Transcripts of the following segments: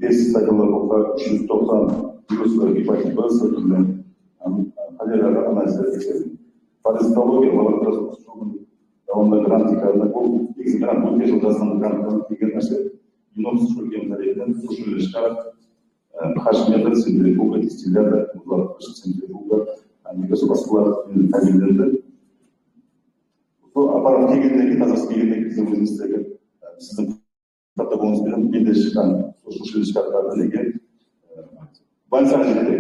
5 стадиялар болса, 390 вирусlar гепатит Б секілді холераға анализдер жасайды. Паразитология лабораториясы давамында грант екені бұл негізі грант өткен жыл жазған гранттан деген нәрсе геном сүрген тарихынан сушилышқа хашметр центрифуга дистилляда центрифуга басқалар тәмінленді. Бұл аппарат келгеннен кейін қазір келгеннен кезде өзіміздегі сіздің протоколыңызбен менде шыққан сушилышқа деген больницаға жетеді.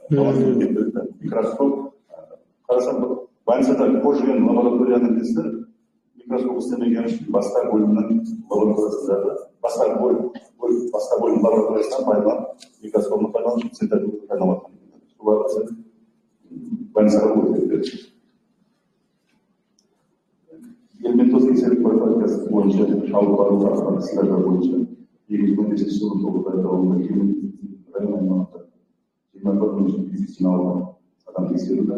Микроскоп қарасам больницада кожамен лабораторияның несі микроскоп істемеген үшін басқа бөлімнің лабораториясындағы басқа бөлім лабораториясынан пайдаланып микроскопны пайдаланып синтетиканы пайдаланып соларды больницаға өткізеді. Элементоз кеселік профилактикасы бойынша алып бару ақпараттар бойынша 2015 жылы 9 айда район аймағында 21 мың медициналық адам тексерілді.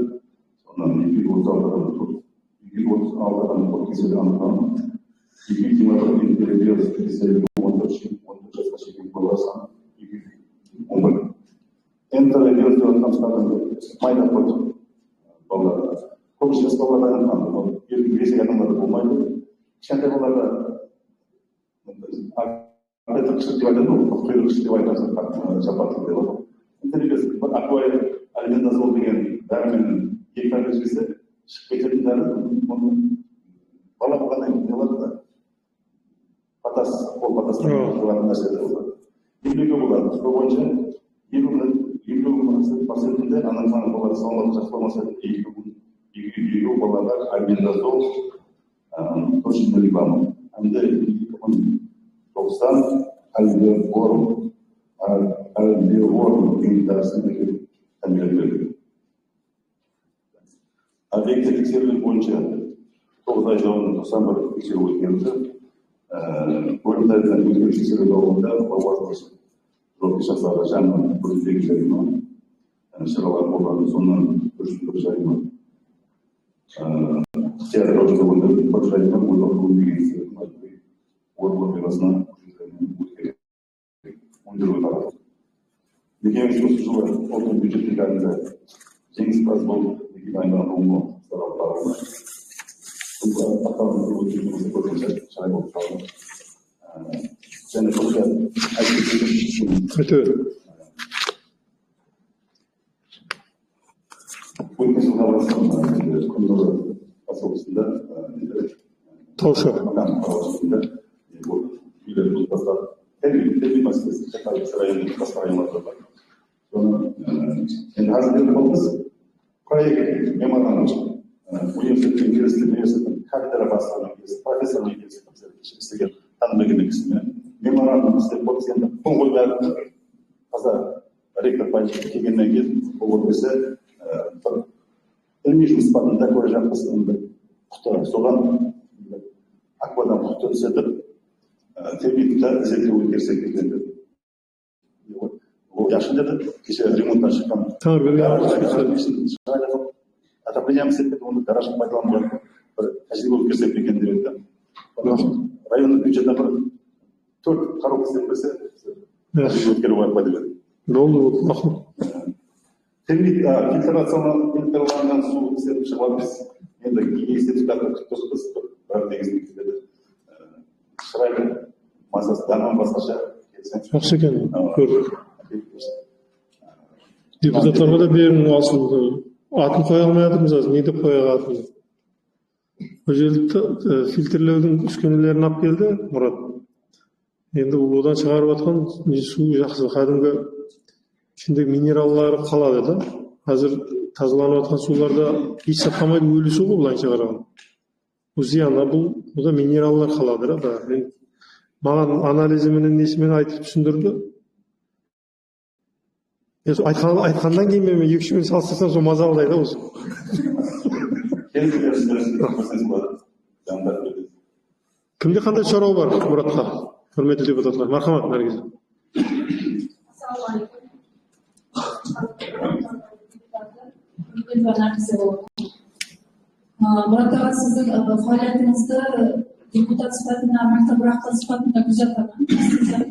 Сонан 236 адам тексерілді анықталды. 221 тексерілді 14 жасқа шейінгі балалар саны 211. Энтеровирус деп аталған майда қойды балалар. Көбінше жас балалар анықталды. Ересек адамдарда болмайды. Кішкентай балаларда қышық деп айтады ғой, құйрық деп айтады, жапақты деп айтады. Интервьюс аквариум алиментазол деген дәрімен екпе жүргізсе шығып кететін дәрі бала болғаннан кейін не болады да патас қол патастан шығатын нәрселер болады. Емдеуге болады. Сол бойынша емдеу процентінде анықталған балалар салмағы жақсы болмаса егу балалар алиментазол точно рекламы. Әнде 2090 альбеорум имитациясының тәмелелері. Объекті тексерілу бойынша 9 ай жауында 91 тексеру өткенді. Бөлімдерден өткен тексеру жауында лауазымды жоғары жасағы жаңа бөлімдегі жайына шаралар болғаны сонан бір жайына театр жауында бір жайына ойлау деген орын оқиғасына Мекеме жұмысы жылы ұлттық бюджеттік әлінде жеңіспаз болып мекеме айналымы сараланды. Бұл аталған өткен көрінсе шай болып қалды. Және бұл өткен жылға басқан күндері поселкесінде Таушы үйлер бұл бастап тәрбие мәселесі шақырып районның басқа районларда бар. Соны енді қазір біз проект меморандум университеттің кафедра бастығының профессорының істеген танымеген кісімен меморандум істеп болып енді қол қоймай қазір ректор байлыққа келгеннен кейін ол көрмесе бір ilmiy жұмыс бабында көре жатқызсын құты соған аквадан құты түсетіп термитті зерттеу өткерсек екен деді. Ол жақсы деді, кеше ремонттан шыққан. Отоплениеміз етпеді, оны гаражын пайдаланып бір тәжірибе өткерсек екен деп еді. Районның бюджетіне бір 4 коробка істеп берсе, тәжірибе өткеру бар пайда береді. Болды, мақұл. Термит фильтрацияланған су істетіп шығамыз. Енді гигиена сертификатын күтіп бір негізінде кетеді. Шырайлы массасы дарман басқаша жақсы екен көрдік. Депутаттарға да берің асылды. Атын қоя алмай жатырмыз аз, не деп қоя атын. Бұл жерді фильтрлеудің үскенелерін алып келді Мұрат. Енді одан шығарып жатқан су жақсы кәдімгі ішіндегі минераллары қалады да. Қазір тазаланып жатқан суларда еш сақтамайды өлі су ғой былайша қараған. Бұл зиян, бұл да минераллар қалады да. Маған анализіменен несімен айтып түсіндірді. Айтқандан кейін мен 2-3 мен салыстырсам сол маза алдайды осы. Кімде қандай сұрау бар Мұратқа? Құрметті депутаттар, мархамат Наргиз. Мұрат аға, сіздің фаалиятыңызды депутат сипатында, мақтабырақтан сипатында күзетемін.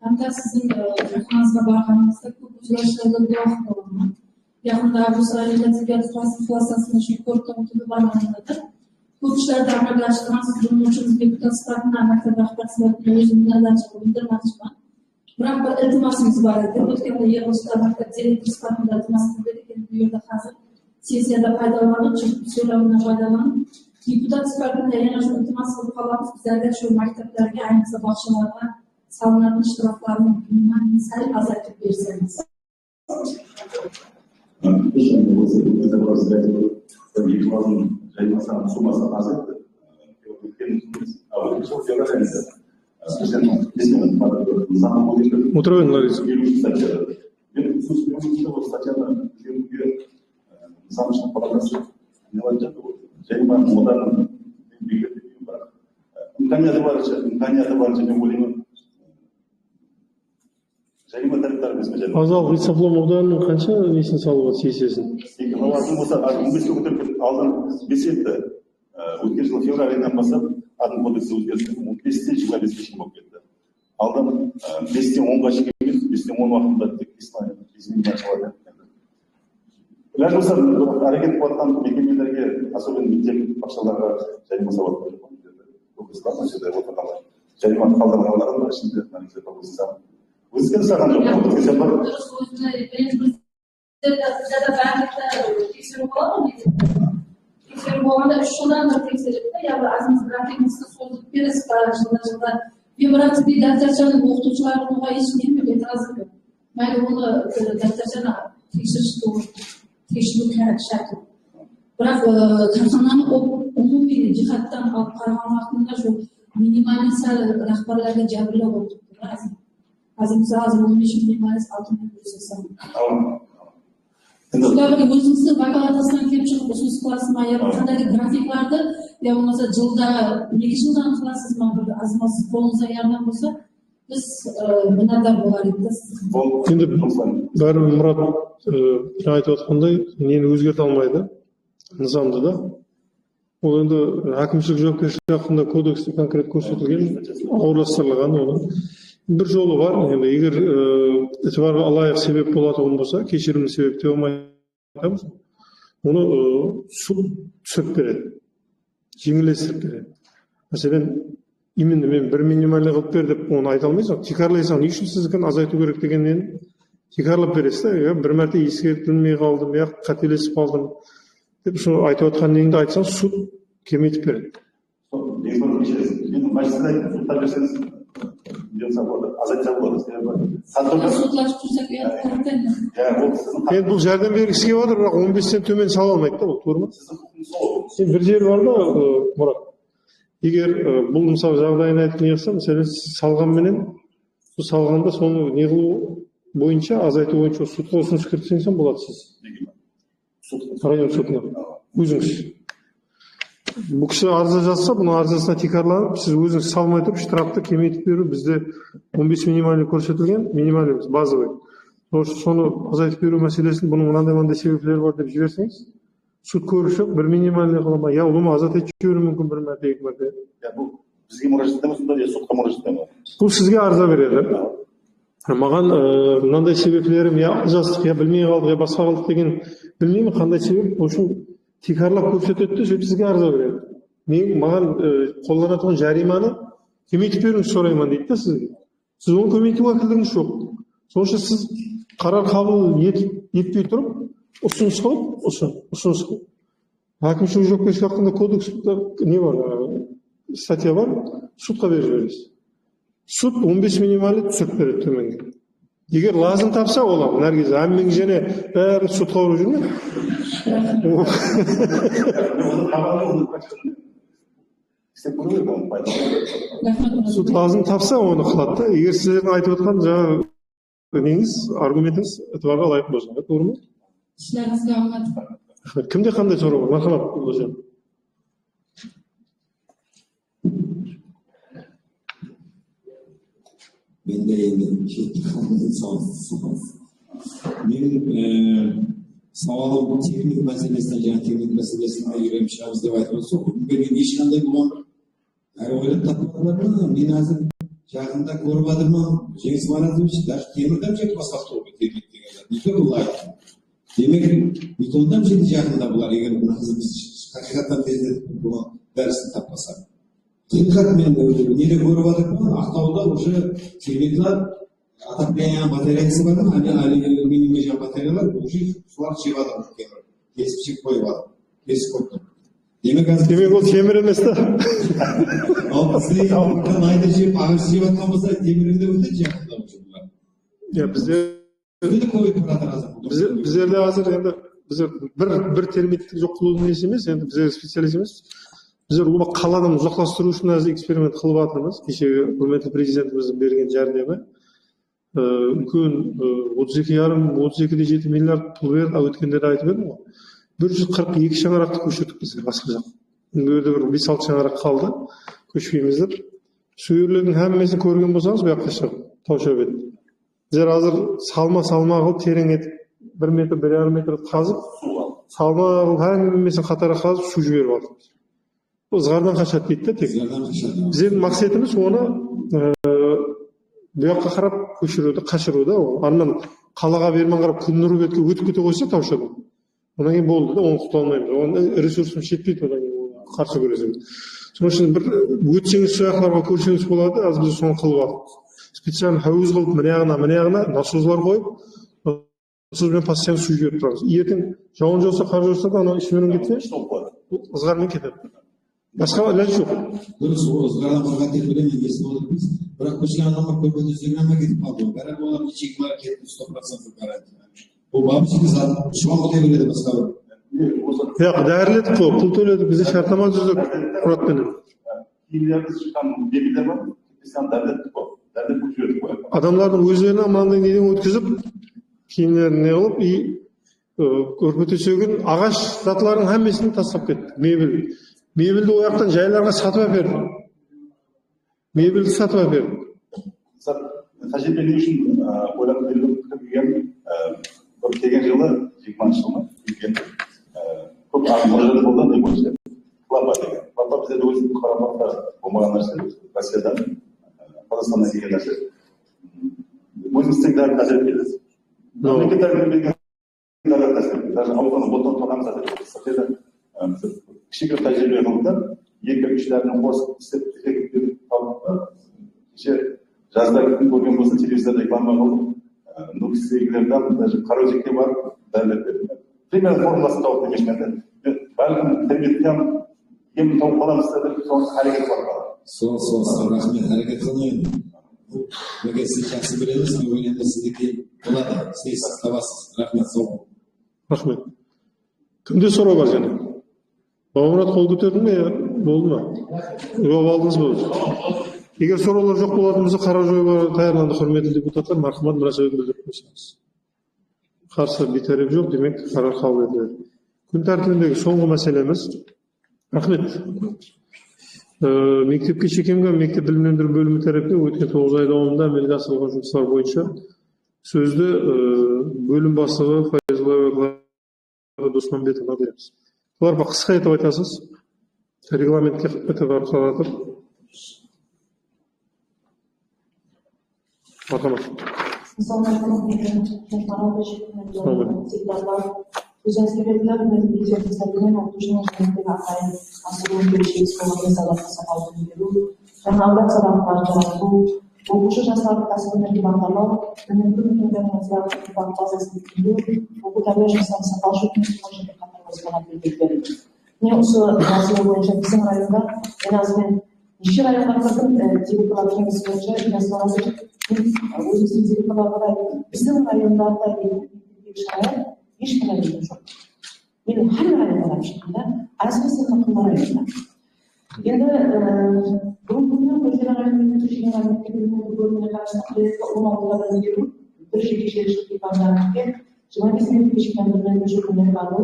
Hamda sizin yurtimizga borganingizda ko'p uchrashuvlarga guvoh bo'laman. Yaqinda Ruslar tibbiyot klassasini shu ko'rib o'tib borganimda ko'p ishlarda amalga buning uchun deputat sifatida maktab rahbari sifatida o'zimni nazarda bildirmoqchiman. Biroq bir iltimosimiz bor edi. O'tganda yig'ilishda maktab direktori sifatida iltimos qildik. Endi bu yerda hozir sessiyada foydalanib, so'rovdan foydalanib, deputat sifatida yana shu iltimos qilib qolamiz. Bizlarga shu maktablarga, ayniqsa bog'chalarga salınan iştiraklarını sal azaltıp verseniz. Утроен Лариса. Азал Рицафлом ауданының қанша несін салып отыр сессиясын? Өткен жылы февраль айынан бастап адым кодексі өзгерісі 15-тен 25-ке шейін болып кетті. Алдан 5-тен 10-ға шейін емес, 5-тен 10 уақытында тек изменение ашылады. Ләж болса, әрекет қылатын мекемелерге, особенно мектеп бақшаларға жарима салып жарима қалдырғанлары бар ішінде өзгеріс саған жоқ. Тексеру болғанда 3 жылдан тексереді, яғни азымыз графигімізді созып бересіз жылда. Мен бірақ дәптершаның оқытушыларына ешкім etirazım yok. Мәйлі оны дәптершаны тексеру шарт. Бірақ кітапхананы umumiy jihatdan olib qaragan vaqtimda shu minimal sal rahbarlarga jabrlab o'tibdi. Azimizda hozir 15 minimal 6 ming ko'rsatsan. Ularga o'zimizning vakolatasidan kelib chiqib usul qilasizmi yo qanday grafiklarni yo bo'lmasa yilda 2 yildan qilasizmi bir azmoz qo'lingizda yordam bo'lsa biz minnatdor bo'lar edik. Endi bari Murat aytib o'tganday neni o'zgarta olmaydi nizomda da. Ол енді әкімшілік жауапкершілік хақында кодексте конкрет көрсетілген, ауырластырылған оны. Bir жолы бар, енді егер итибарға алайық себеп болатын болса, кешірімді себеп те болмаймыз, оны суд түсіріп береді, жеңілдестіріп береді. Мәселен, именно мен бір минимальный қылып бер деп оны айта алмайсың, тикарлайсың, не үшін сіздікін азайту керек дегеннен тикарлап бересіз, бір мәрте ескертілмей қалдым, қателесіп қалдым деп соны айтып отқан неңді айтсаң, суд кемейтіп береді. Бұл жәрдем бергісі келіп отыр, бірақ 15-тен төмен сала алмайды да, ол тура ма? Бір жер бар да, Мұрат. Егер бұл мысалы жағдайын айтып не қылса, мәселен салғанменен, сол салғанда соны не қылу бойынша, азайту бойынша судқа ұсыныс кіргізсеңіз болады сіз. Район сотына. Өзіңіз. Бұл кісі арызы жазса, бұның арызысына тикарланып, сіз өзіңіз салмай тұрып, штрафты кемейтіп беру, бізде 15 минимальный көрсетілген, минимальный базовый. Соны азайтып беру мәселесін, бұның мынандай себептері бар деп жіберсеңіз, суд көріп жоқ, бір минимальный қылама, я ұлыма азат етіп жіберу мүмкін бір мәрте, екі мәрте. Бұл бізге мұражат етеміз, сонда сотқа мұражат етеміз. Бұл сізге арыза береді. Маған мынандай себеплерім, я жастық, я білмей қалдық, я басқа қалдық деген білмеймін, қандай себеп, үшін тикарлап көрсетеді, сөйтіп сізге арыза береді. Маған қолданатын жариманы көмейтіп беріңіз сұраймын дейді сізге. Сіз оны көмейтіп уәкілдігіңіз жоқ. Сонша сіз қарар қабыл етпей тұрып, ұсыныс қылып. Әкімшілік жауапкершілік хақында кодексте не бар, статья бар, судқа беріп жібересіз. Суд 15 минималды түсіріп береді төменге. Егер лазым тапса, олар нәргіз әммің және бәрі судқа ұрып жүрме? Суд лазым тапса, оны қылады. Егер сіздердің айтып отқан жаңағы неңіз, аргументіңіз итибарға лайық болсын. Doğru mu? İşlerіңізге рахмет. Кімде қандай сұрау бар? Мархабат, Олжан. Ben de benim sağlam teknik meselesine yürüyüşümüzde var. Benim işimde bu her öyle tatlılarına minazım Жақында көріп жатырмын, Жеңіс Маратович, даже темірден жек басқақты болып кеткен деген. Неге бұлай? Демек, бетондан жеті жақында бұлар, егер біз хақиқаттан тездетіп бұны дәрісін таппасақ. Хақиқат мен неде көріп жатырмын, Ақтауда уже цементler атақпен батареясы бар ма, алюминий батареялар уже солар жиғады. Кесіп жеп қойып алды. Кесіп қойды. Демек ол темір емес та. Ал бізде айды жеп, ағаш жеп атқан болса, темірінде өте жақында бұлар. Біздерде азыр енді бір термиттік жоқ қылудың несі емес, енді біздер специалист емес. Біздер қаладан ұзақластыру үшін әзір эксперимент қылып жатырмыз. Кешегі құрметті президентіміздің берген жәрдемі үлкен 32,7 миллиард пұл берді, өткенде де айтып едім ғой. 142 шаңырақты көшірдік біздер басқа жақ. Енді бір 5-6 шаңырақ қалды, көшпейміз деп. Су үйлердің әңгімесін көрген болсаңыз, бұл жаққа шығып, Таушөбет. Біздер азыр салма қылып терең етіп 1 метр, 1,5 метр қазып, салма қылып әңгімесін қатара қазып, су жіберіп алдық. Ызғардан қашады дейді тек. Біздердің мақсатымыз оны бұл жаққа қарап көшіруді, қашыруды. Арман қалаға бермен қарап күн нұры бетке өтіп кете қойса Таушөбет. Одан кейін болды да, оны құта алмаймыз. Оның ресурсым жетпейді, одан кейін қарсы көресіңіз. Соның үшін бір өтсеңіз сояқларға көрсеңіз болады, аз біз соны қылып алдық. Специально хауыз қылып, мына жағына насозлар қойып, насозбен постоянно су жіберіп тұрамыз. Ертең жауын жауса, қар жауса да ана ішімен кетсе, ызғармен кетеді. Басқа ілаж жоқ. Дұрыс, ызғардан қорғат деп білемін, есін отырмыз. Бірақ көшкен адамдар көріп өтесігіме кетіп қалды. Бәрі олар ичекілер кетті, 100% гарантия. Бұл бабышығы зат, шуан құдай береді басқа бір. Дәріледік қой, пұл төледік, бізде шартнама жүздік құратпенен. Кейлерді шыққан бекілер бар, дәріледік қой. Адамдардың өздеріне мынандай неден өткізіп, киімдерін не қылып, көрпе төсегін ағаш затларының әммесін тастап кетті. Мебелді ояқтан жайларға сатып әперді. Мебелді сатып әперді. Тәжірибе үшін ойлап берген келген жылы 20-шы жылы көп мұражаты болды не бойынша клапа деген. Клапа біздерде өзі қарамақта болмаған нәрсе, Россиядан Қазақстаннан келген нәрсе. Өзіміз всегда қажет береді. Мемлекеттердің берген даже аузаны ботан тоқамыз әдет. Кішігірім тәжірибе қылды, 2-3 дәріні қосып істеп жазда күн көрген болса телевизорда реклама қылып, нұксегілерден даже қараөзекке барып дәрілеп берді. Примерно формуласын тауып демешмеді. Бәлкім термиттен емін тауып қаламыз деді, соны әрекет бар қалады. Сол, рахмет, әрекет қылмайын. Егер сіз жақсы білеміз, мен ойлаймын сіздікі болады, сіз табасыз. Рахмет, сол. Рахмет. Кімде сұрау бар және? Бауырат қол көтердің ме, болды ма? Жауап алдыңыз ба? Егер сұраулар жоқ болатын болса, қара жауға даярланды, құрметті депутаттар, мархамат мұрасабын білдіріп қойсаңыз. Қарсы бейтарап жоқ, демек қарар қабыл етіледі. Күн тәртібіндегі соңғы мәселеміз. Рахмет. Мектепке шекемге мектеп білімдендіру бөлімі тарапынан өткен 9 ай давамында әмелге асырылған жұмыстар бойынша сөзді бөлім бастығы Файзуллаева Досманбетовна береміз. Бұлар қысқа етіп айтасыз. Регламентке өтіп арқалатып. Мархамат. Участковиклер бюджеттерден окуучунун кызматына атайын асыруу келишимиз болгон салатты сапалуу берүү, жаңалык сабактар жаратуу, окуучу жаштарды кәсибилерге бакталоо, өнүгүү мекемелеринин бак базасын түзүү, окуу тәрбие жумуштарын сапалуу жүргүзүү катар вазифалар белгиленген. Мен ошол маселе боюнча биздин районда азырын иши райондардын директорлор кеңеси боюнча өзүбүздүн директорлорго биздин райондарда еш проблема жоқ. Мен har rayonda барып әсіресе Қамқор районында. Енді бүгінгі Көшелі районының Көшелі мектебінің бөліміне қарасты Қырғызда 16 адам беру, бір жекешелік департаментке 25 мектепке шыққан көшелерді алу,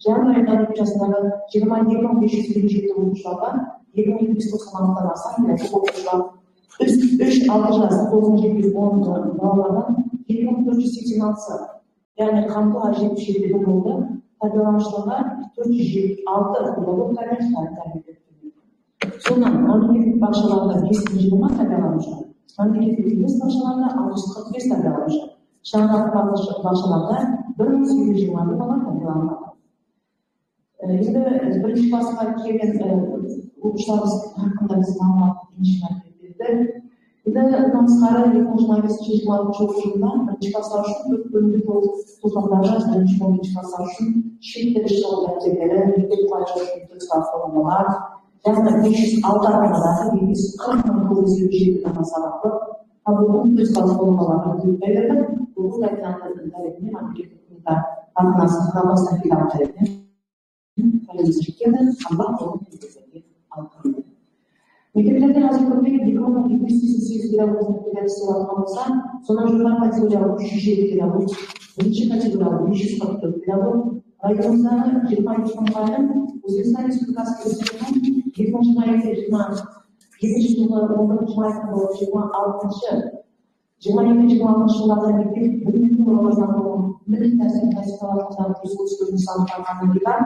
жаңа райондар учаскесіндегі 22.557 оқушыларға 2296-дан астам оқушылар, 3-6 жас 9-10 балалардан 2486 яғни қамтуға 77 болды, пайдаланушыларға 406 болып тәрбие So'ndan mamlaketlik bog'chalarda 520 tarbiyalanuvchilar, mamlaketlik emas bog'chalarda 645 tarbiyalanuvchilar, shahar bog'chalarda 1820 bola tarbiyalanadi. Endi birinchi klassga kelgan o'quvchilarimiz haqida biz ma'lumot berdik. Endi undan tashqari 2026 yilda birinchi klasslar uchun 4 bölümlük to'plamlari birinchi klasslar uchun chet el ishtirokchilari, mektep platformalar, yana 506 armadagi 740,907 sababli qabul platformalari tuziladi. Bu raqamlarning mamlakatda qatnashgan xalqlar tarafından Mekteplerde hazır köpek diploma 288 lira olsa, sonra jurnal kategoriyalı 307 lira, birinci kategoriyalı 544 lira, rayonda 22 kampanya, Özbekistan Respublikası Devleti'nin 20. ayında 7. yıllarda 10. ayında 26 yıllarda birlikte bugünkü olanlardan milli dersin festivalından Türkiye sanatlarından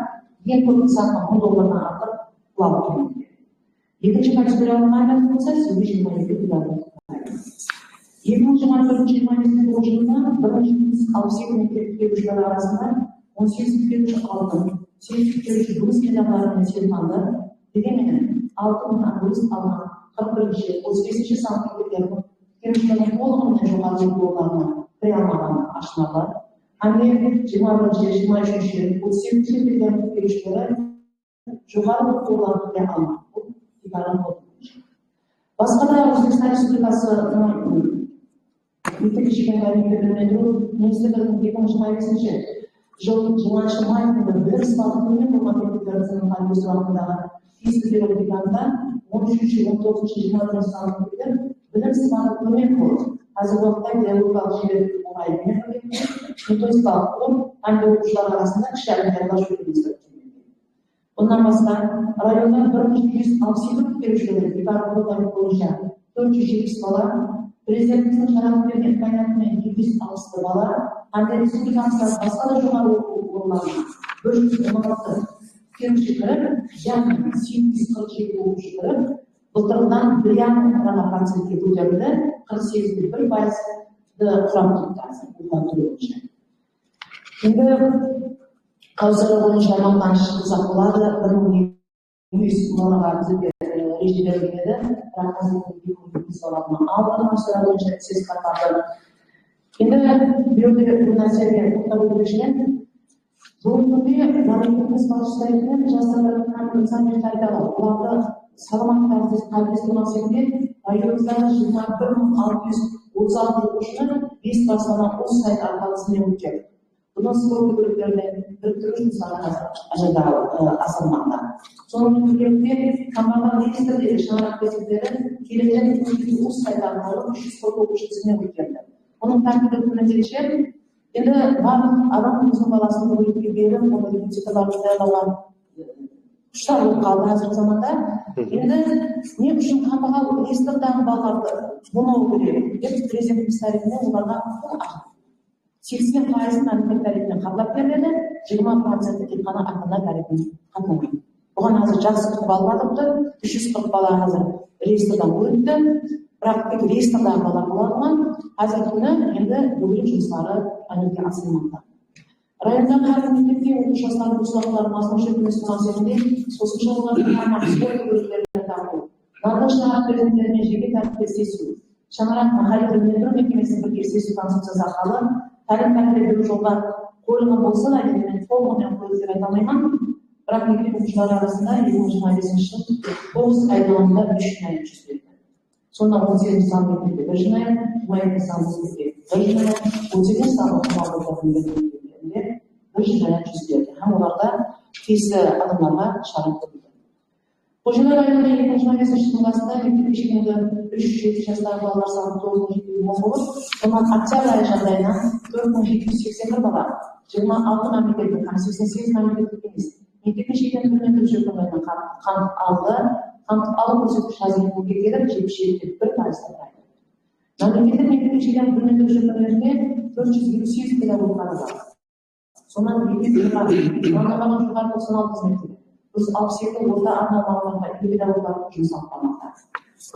yen көп сатқан $10 артық құлап келді. Екінші категориялы маймақ болса, 22 миллиард. 2024 жылында 162 мектеп бітірушілер арасында 18 бітіруші қалды, 8 бітіруші жұмыс педагогтарымен сертификаты, дегенмен 6.000 жұмыс алған 41-ші 35-ші санат мектептердің бітірушілердің толығымен жоғары оқуларына кіре алмаған ашылады. Anne 21, 23, 38 yılların görüşleri жоғары оқуларына алынды. Bu ibarat oldu. Başka da Özbekistan Respublikası мектеп мектептерінің министрлігінің 2025 жылдың 20 майында білім сапасы төмен болған мектептердің пайыз уақытындағы тиісті берілгенде 13-19 жылдардың санаттар білім сапасы төмен болды. Қазіргі уақытта идеологиялық жүйелік орайымен методикалық әңгіме оқушылар арасында кіші олимпиадалар жүргізілді. Bundan başka rayonda 1267 görüşmeleri ibaret boyunca 470 bala, Prezidentimizin şarapı verdiği kaynaklarıyla 760 bala, hem de Respublikamızda başka da joğarı okullarına 416 görüşmeleri, yani 847 okuşları, былтырдан 1,5% көтерілді, 48,1% құрамды. Енді қаусыры бойынша мақтаныш ұзақ болады, 1200 балаға біздерге режим беріледі, бірақ қазір алған қаусыры бойынша сертификаттарды. Енді біреуде бір нәрсеге тоқталу керекшілер, бүгінгі күнде мемлекеттік басшыларының жастардың инсан тәрбиелеу, оларды саламаттарды қалыптастыру мақсатында районымыздағы 21,636 оқушыны 5 кластан 10 сайт арқылы сынып өткен. Бұны спорт бөліктеріне біріктіру жұмыстары асырмақта. Соның нәтижесінде командалар регистрдегі шаңырақ мектептері келетін 10 сайт арқылы 300 спорт оқушы сынып өткен. Оның тәртібі нәтижесі енді барлық адам өзінің баласын бөлікке беріп, оны репетиторларды даярлауға құштар болып қалды қазіргі заманда. Енді не үшін қамбаға регистрдағы балаларды болмау керек деп президентіміз тарихында оларға 80% мемлекет тарихымен қабылдап беріледі, 20% тек қана ата-ана тарихымен қатынайды. Бұған қазір жақсы ықпал бар, 340 бала қазір регистрдан өтті, бірақ тек регистрдағы балалар болған, қазіргі күні енді бөлім жұмыстары әлемге асырылмақта. Райондағы әрбір мектепте оқушы жастардың ұсыныстарын мазмұн жүргізу мақсатында қосымша олардың спорт бөлімдеріне тарту, нақты шаңырақ президенттерімен жеке тәртіпте іздесу, шаңырақ махалли білім мекемесінің бірге іздесу концепциясы арқылы тәртіп беру жолға қойылған болса да, дегенмен толығымен қойылды деп айта алмаймын, бірақ мектеп оқушылары арасында 2025 жыл 9 ай davomida 3 жинаят жүргізілді. Сонда 18 сан мектепте 1 жинаят, 22 сан мектепте 1 жинаят, 18 сан мектепте бір жинаят жүргізілді. Һәм оларда тиісті адамдарға шара көрілді. Қожалар районында 2025 жылдың басында мектеп кешенінде 307 жастағы балалар саны 9,7 болып, сонан октябрь айы жағдайына 4781 бала, 26 мемлекеттік, 88 мемлекеттік емес, мектеп кешенінде бірнеше жүргізілген қамтып алды, қамтып алу көрсеткіші азайып келіп 77,1% құрайды. Мемлекеттік мектеп кешенінде бірнеше жүргізілгенде 428 педагог бар. Сонан 200 жоғары 96 мектеп. Biz 67 orta ana ma'lumotlar pedagoglar uchun saqlanmoqda.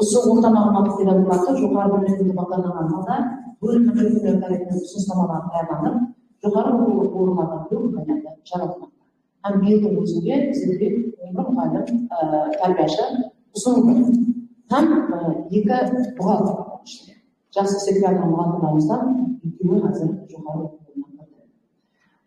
Usul o'rta ma'lumot pedagoglarda yuqori bilimli deb atalgan holda bo'lim ma'lumotlarini usullamalar tayyorlanib, yuqori o'rinlarda bo'lganlarda charatmoqda. Ham bu yerda o'ziga sizga muayyan tarbiyachi usul ham ikki buxgalter ishlaydi. Jasur sektordan buxgalterlarimizdan ikkovi hozir yuqori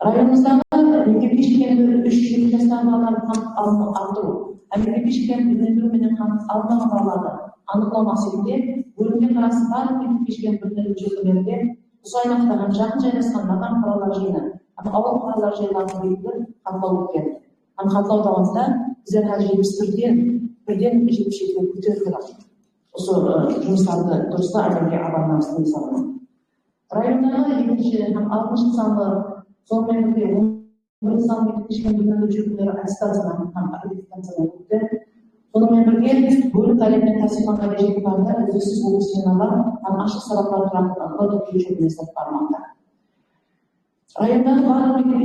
rayonimizdagi mektab ishchilarni 3 yil tasdiqlanganlarni ham orttiruv, mektab ishchilarni bilimini ham almaqlarni aniqlamaslikda bo'limga qarasi bari mektab ishchilarni bilimlariga uzoynoqda ham yaqin joylashgan maqam qarorlar joylar, ammo avval qarorlar joylariga xatlov o'tgan. Ham xatlov davomida bizlar hali 71 ga ko'tarilgan. Usul жұмыстарды дұрыстап әмірге abanmasını sağlamak. Rayondagi ikkinchi ham 60 sonli sonli 11 sonli ishga bilimlari attestatsiyadan ham akkreditatsiyadan o'tdi. Bununla birga bo'lim talabini tasdiqlagan rejimlarda o'zsiz o'quvchilar ham ashq sabablar bilan o'tkazib bormoqda. Rayondagi barcha mektab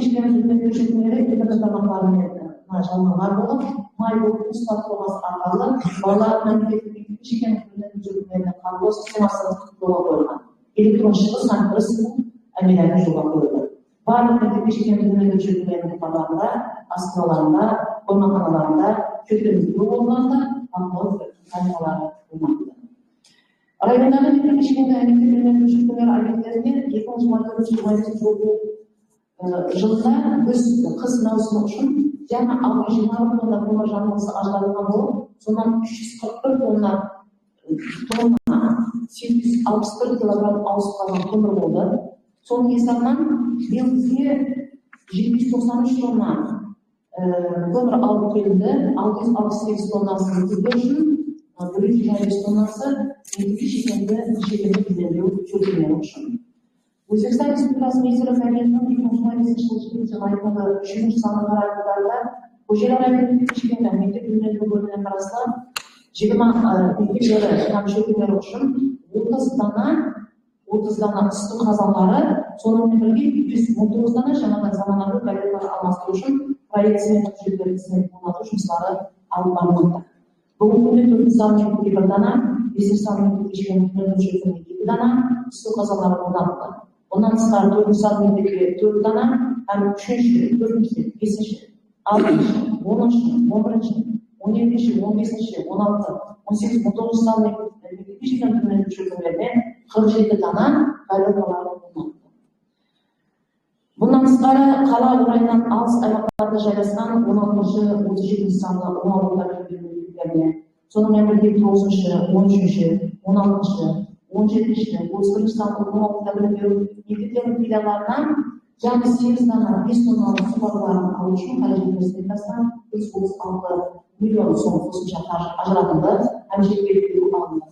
ishchilari tarmoqlarini majburlar bo'lib, may bo'lib isloh qilmas orqali bolalar mamlakatdagi ishchilarning qabul sistemasi qo'llanilgan. Elektron shiqis ham rasmiy amaliyotga yo'l qo'yildi. Barcha mektab ishchilarining bolalarga astrolarga, qo'maqonalarga ko'tarilib bo'lganda ahvol qanchalar bo'lmoqda. Rayondagi mektab ishchilari agentligiga 2020 жылда біз қыс маусымы үшін жаңа 60 тонна көмір жануысы ажыратылған болып, содан 341 тонна 861 килограмм ауыстырылған көмір болды. Соның есебінен бізге 793 тонна көмір алып келді, 668 тоннасын көтер үшін 125 тоннасы шекенді безендіру жүргізілген үшін. Өзбекстан Республикасы Министрлік Кабинетінің 2015 жылы айында 3 саны қарарларында Көшелер районының кешенді мектеп бөлімдерінің бөліміне қарасты 20 мектептері һәм шөкелері үшін 30 дана ыстық қазанлары, сонымен бірге 219 дана жаңадан заманауи кабельдер алмастыру үшін проектісімен жүргізілген орнату жұмыстары алып барылуда. Бүгінгі күнде 4 саны мектепке 1 дана, 5 саны мектепке шөкелеріне 2 дана ыстық қазанлары орнатылды. Ondan sonra 4 saatte 4 tane, hem 3. 4. 5. 6. 10. 11. 17. 15. 16. 18. 19 saatte bir şeyden çözümlerine 47 tane kaybolmalar bulundu. Bundan sonra kala orayından az ayaklarda жайласқан 16. 37. sanlı 16. bölümlerine, sonunda 9. 13. 16. 17. 31. sanlı 16. bölümlerin mekteптің филиалдарынан жаңа 8 дана 5 тонналық субараларын алу үшін қаржы республикасынан 136 миллион сом қосымша қаржы ажыратылды, һәм жергілікті алынды.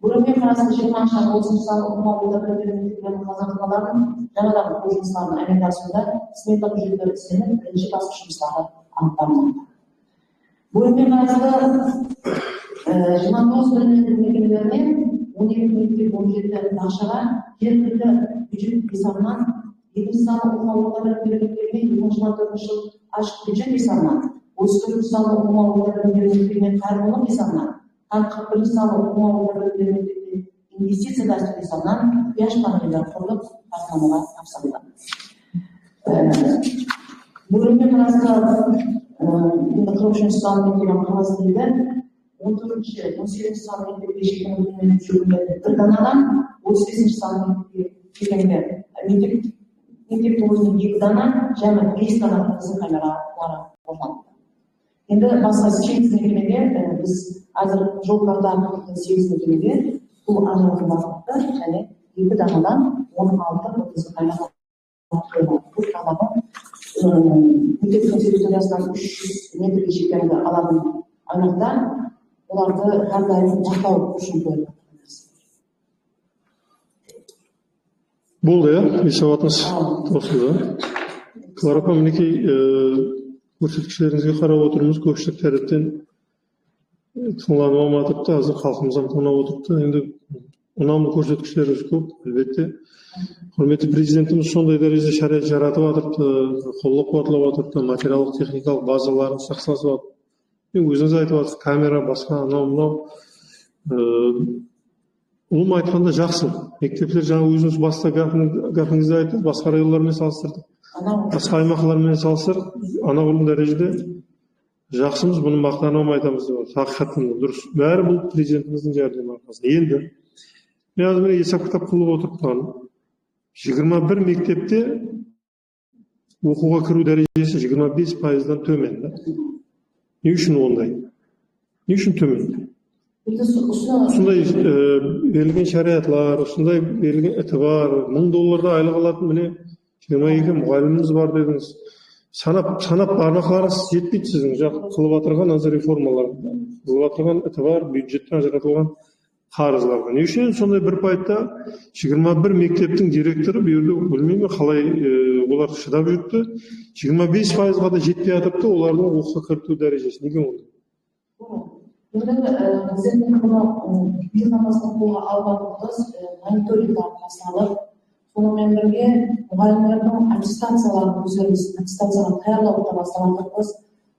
Бөлімге қарасты 20-30 саны ұлттық мектептерінің қазандықларын жаңадан оқу жұмыстарының әмелдасында смета құжаттары ісленіп, бірінші басқыш жұмыстары анықталды. Бөлімге қарасты 29 білім мекемелерінен 12 мектеп 17 ақшаға жергілікті бюджет есебінен 7 саны оқу мектептеріне 2024 жыл ашық бюджет есебінен 34 саны оқу мектептеріне қайырымдылық есебінен 41 саны оқу мектептеріне инвестиция дәстүр есебінен пияж панельдер құрылып пайдалануға тапсырылды. Бөлімге қарасты 43 саны мектебін қарастырылды. 14. 18 саны мектепке шекараларының жүргізілді. Bir данадан 35 саны мектепке мектептің өзінің 2 дана, және 5 дана қызылқайлары орнатылды. Енді басқа 8 мекемеге біз қазір жолдарда 8 мекемеге бұл ажыратылды, және 2 данадан 16 қызылқайлар орнатылды. Бұл қалаға мектептің территориясынан 300 метрге шекараларды алатын аймақта оларды әрдайым жақтау үшін қойылды. Болды, есебатыңыз осында. Клара мінекей көрсеткіштеріңізге қарап отырмыз, көпшілік тәріптен тыңланып алмадық та, азыр халқымыздан тыңлап отырдық та, енді Unamlı көрсөткүчтөрүбүз көп, албетте. Құрметті президентimiz сондай дәрежеде шариат жаратып жатырды, қолдап қуатлап жатырды, материалдық техникалық базаларын сақсасып жатыр. Өзіңіз айтып жатырсыз, камера, басқа, анау-мынау. Ұлым айтқанда жақсы. Мектептер жаңа өзіңіз баста гәпіңізде айттыңыз, басқа райондармен салыстырдық. Басқа аймақтармен салыстырдық, анағұрлым дәрежеде жақсымыз, бұны мақтанып айтамыз деп жатыр. Хақиқаттан дұрыс. Бәрі бұл президентіміздің жәрдемі арқасында. Енді мен азыр есеп кітап қылып отырған 21 мектепте оқуға кіру дәрежесі 25%-дан төмен. Не үшін ондай? Не үшін төмен? Осындай берілген шариатлар, осындай берілген іті бар, $1000 айлық алатын міне 22 мұғаліміміз бар дедіңіз. Санап бармақларыңыз жетпейді сіздің қылып отырған азыр реформалар, қылып отырған іті бар, бюджеттен ажыратылған қарызларға. Не үшін сондай бір пайтта 21 мектептің директоры білмеймін қалай олар шыдап жүрді, 25%-ға да жетпей жатыпты олардың оқуға кірту дәрежесі. Неге ондай? Енді біздің бұл намазды қолға алғанымыз мониторинг жасалып, сонымен бірге мұғалімдердің аттестацияларын өзгеріс, аттестацияны таярлауды бастағанбыз.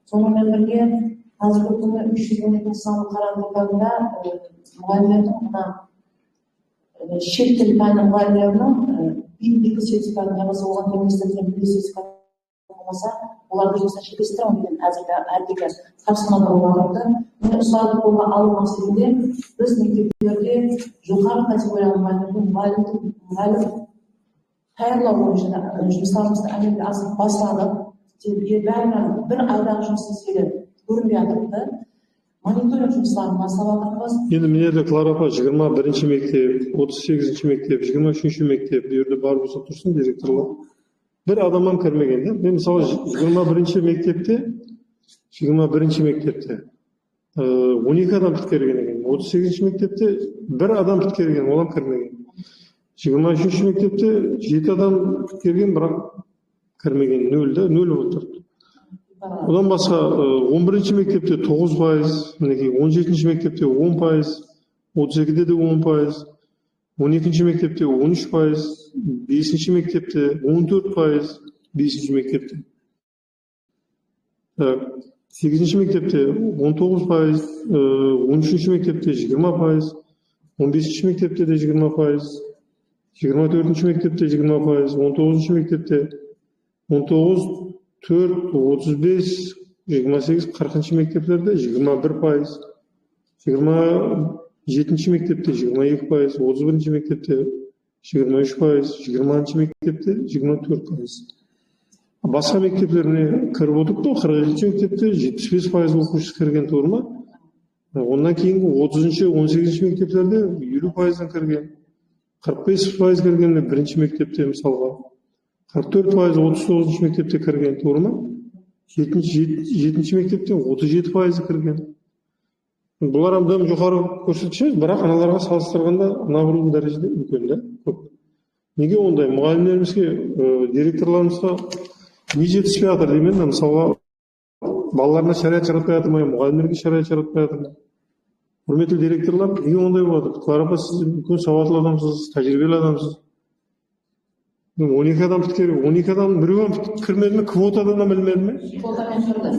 Сонымен бірге қазіргі күні 312 санын қарандырғанда мұғалімдердің мына шет тіл пәні мұғалімдерінің екі сертификатын немесе оған тәуелсіздіктен бір сертификат болмаса, оларды жұмыстан шектестіре деген әдегі тапсырмада болғанды. Мен ұстазды қолға алу мақсатында біз мектептерде жоғары категориялы мұғалім таярлау бойынша жұмыстарымызды әлемде асып бастадық. Бәрінен бір айдағы жұмыс істеліп көрінбей жатырды. Мониторинг жұмыстарын бастап жатырмыз. Енді міне де Клара апа 21-ші мектеп, 38-ші мектеп, 23-ші мектеп бұл жерде бар болса тұрсын директорлар. Bir adamdan kırmegen de. Ben mesela 21-ші мектепте 12 адам тіркелген екен. 38-ші мектепте бір адам тіркелген, одан кірмеген. 23-ші мектепте 7 адам тіркелген, бірақ кірмеген, нөл отырды. Одан басқа 11-ші мектепте 9%, 17-ші мектепте 10%, 32-де де 10%, 12-ші мектепте 13%, 5-ші мектепте 14%, 5-ші мектепте. 8-ші мектепте 19%, 13-ші мектепте 20%, 15-ші мектепте де 20%, 24-ші мектепте 20%, 19-ші мектепте 19, 4, 35, 28, 40-ші мектептерде 21%, 27-ші мектепте 22%, 31-ші мектепте 23%, 20-ші мектепте 24%. Басқа мектептеріне кіріп отырды, 42-ші мектепте 75% оқушысы кірген турма. Ондан кейінгі 30-ші, 18-ші мектептерде 50%-дан кірген, 45% кірген бірінші мектепте мысалға. 44%, 39-ші мектепте кірген турма. 7-ші мектепте 37% кірген. Бұлар абдан жоғары көрсеткіш, бірақ аналарға салыстырғанда анағұрлым дәрежеде үлкен де көп. Неге ондай? Мұғалімдерімізге, директорларымызға не жетіспей жатыр деймін, мысалға балаларына шариат жаратпай жатыр ма, мұғалімдерге шариат жаратпай жатыр ма? Құрметті директорлар, неге ондай болады? Клара апа, сіз үлкен сауатты адамсыз, тәжірибелі адамсыз. 12 адам тіркеліп, 12 адам біреуін кірмеді ме, квотадан да білмеді ме? Квотамен кірді.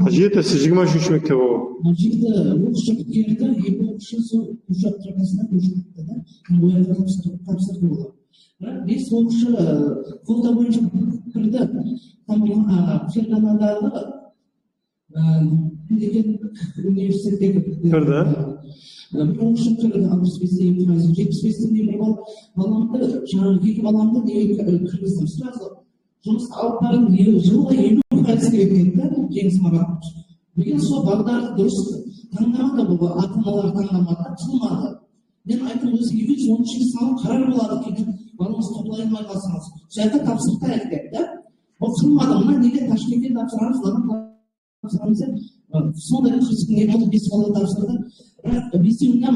Жеті, сіз 23-ші мектеп ол. Жерде оқушы келді, екі оқушы сол құжат тұрғысына көшіп кетті да, ойынға тапсырды олар. Бірақ 5 оқушы квота бойынша кірді. Ферғанадағы университеттегі кірді. Bir оқушы кірді, 75-те баламды, жаңағы екі баламды кіргіздім. Сразу жұмыс алыптарын жылға 50% керек еді, жеңіс марапат. Бүгін сол бағдарды дұрыс таңдамады, бұл ата-аналар таңдамады, қылмады. Мен айттым, өзі 213 санын қарар болады кейін, баламыз топлай алмай қалсаңыз. Жайда тапсыртайық деп, да? Ол қылмады, мына неге Ташкентте тапсырамыз, тапсырамыз. Сондай қызметке болды, 5 бала тапсырды. Бірақ бесеуінен